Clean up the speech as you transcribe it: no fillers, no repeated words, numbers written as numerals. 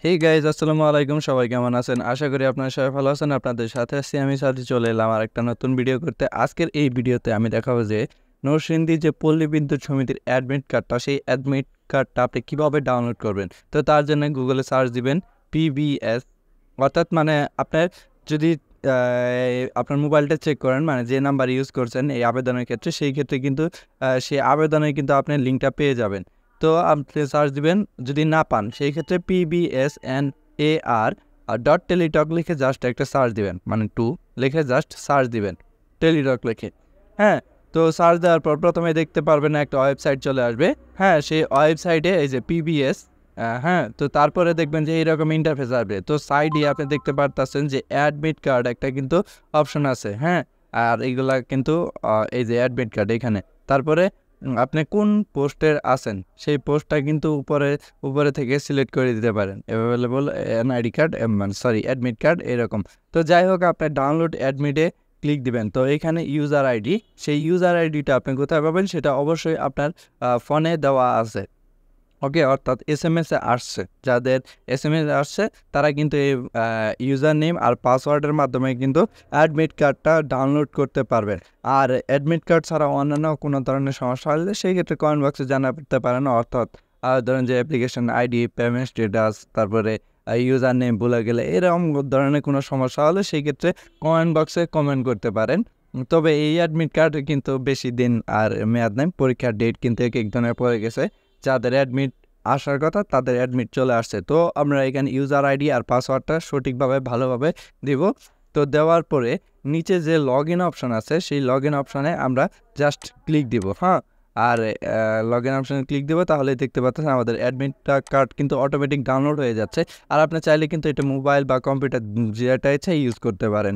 Hey guys, আসসালামু আলাইকুম। সবাই কেমন আছেন? আশা করি আপনারা সবাই ভালো আছেন। আপনাদের সাথে আছি আমি সাথে চলে এলাম আর একটা নতুন ভিডিও করতে। আজকের এই ভিডিওতে আমি দেখাবো যে নরসিংদী যে পল্লী বিদ্যুৎ সমিতির অ্যাডমিট কার্ডটা, সেই অ্যাডমিট কার্ডটা আপনি কীভাবে ডাউনলোড করবেন। তো তার জন্য গুগলে সার্চ দিবেন পিবিএস, অর্থাৎ মানে আপনার যদি আপনার মোবাইলটা চেক করেন, মানে যে নাম্বার ইউজ করছেন এই আবেদনের ক্ষেত্রে, সেই ক্ষেত্রে কিন্তু সেই আবেদনে কিন্তু আপনি লিঙ্কটা পেয়ে যাবেন। তো আপনি সার্চ দিবেন, যদি না পান সেই ক্ষেত্রে PBSNAR .টেলিটক লিখে জাস্ট একটা সার্চ দিবেন, মানে 2 লিখে জাস্ট সার্চ দিবেন টেলিটক লিখে। হ্যাঁ, তো সার্চ দেওয়ার পর প্রথমে দেখতে পারবেন একটা ওয়েবসাইট চলে আসবে। হ্যাঁ, সেই ওয়েবসাইটে এই যে পিবিএস, হ্যাঁ, তো তারপরে দেখবেন যে এইরকম ইন্টারফেস আসবে। তো সাইডে আপনি দেখতে পারতেছেন যে অ্যাডমিট কার্ড একটা কিন্তু অপশন আছে। হ্যাঁ, আর এইগুলা কিন্তু এই যে অ্যাডমিট কার্ড এখানে, তারপরে আপনি কোন পোস্টের আছেন সেই পোস্টটা কিন্তু উপরে থেকে সিলেক্ট করে দিতে পারেন। অ্যাভেলেবল এনআইডি কার্ড, মানে সরি অ্যাডমিট কার্ড এরকম। তো যাই হোক, আপনি ডাউনলোড অ্যাডমিটে ক্লিক দিবেন। তো এখানে ইউজার আইডি, সেই ইউজার আইডিটা আপনি কোথায় পাবেন সেটা অবশ্যই আপনার ফোনে দেওয়া আছে। ওকে, অর্থাৎ এসএমএসে আসছে, যাদের এসএমএস আসছে তারা কিন্তু এই ইউজার নেম আর পাসওয়ার্ডের মাধ্যমে কিন্তু অ্যাডমিট কার্ডটা ডাউনলোড করতে পারবেন। আর অ্যাডমিট কার্ড ছাড়া অন্যান্য কোনো ধরনের সমস্যা হলে সেই ক্ষেত্রে কমেন্ট বক্সে জানাতে পারেন। অর্থাৎ ধরেন যে অ্যাপ্লিকেশন আইডি, পেমেন্ট স্ট্যাটাস, তারপরে ইউজার নেম ভুলে গেলে এরকম ধরনের কোনো সমস্যা হলে সেই ক্ষেত্রে কমেন্ট বক্সে কমেন্ট করতে পারেন। তবে এই অ্যাডমিট কার্ড কিন্তু বেশি দিন আর মেয়াদ নেই, পরীক্ষার ডেট কিন্তু এক ধরনের পড়ে গেছে। যাদের অ্যাডমিট আসার কথা তাদের অ্যাডমিট চলে আসছে। তো আমরা এখানে ইউজার আইডি আর পাসওয়ার্ডটা সঠিকভাবে ভালোভাবে দিব। তো দেওয়ার পরে নিচে যে লগ ইন অপশন আছে, সেই লগ ইন অপশানে আমরা জাস্ট ক্লিক দিব। হ্যাঁ, আর লগ ইন অপশানে ক্লিক দেবো, তাহলে দেখতে পাচ্ছেন আমাদের অ্যাডমিটটা কার্ড কিন্তু অটোমেটিক ডাউনলোড হয়ে যাচ্ছে। আর আপনি চাইলে কিন্তু এটা মোবাইল বা কম্পিউটার যেটা ইচ্ছা ইউজ করতে পারেন।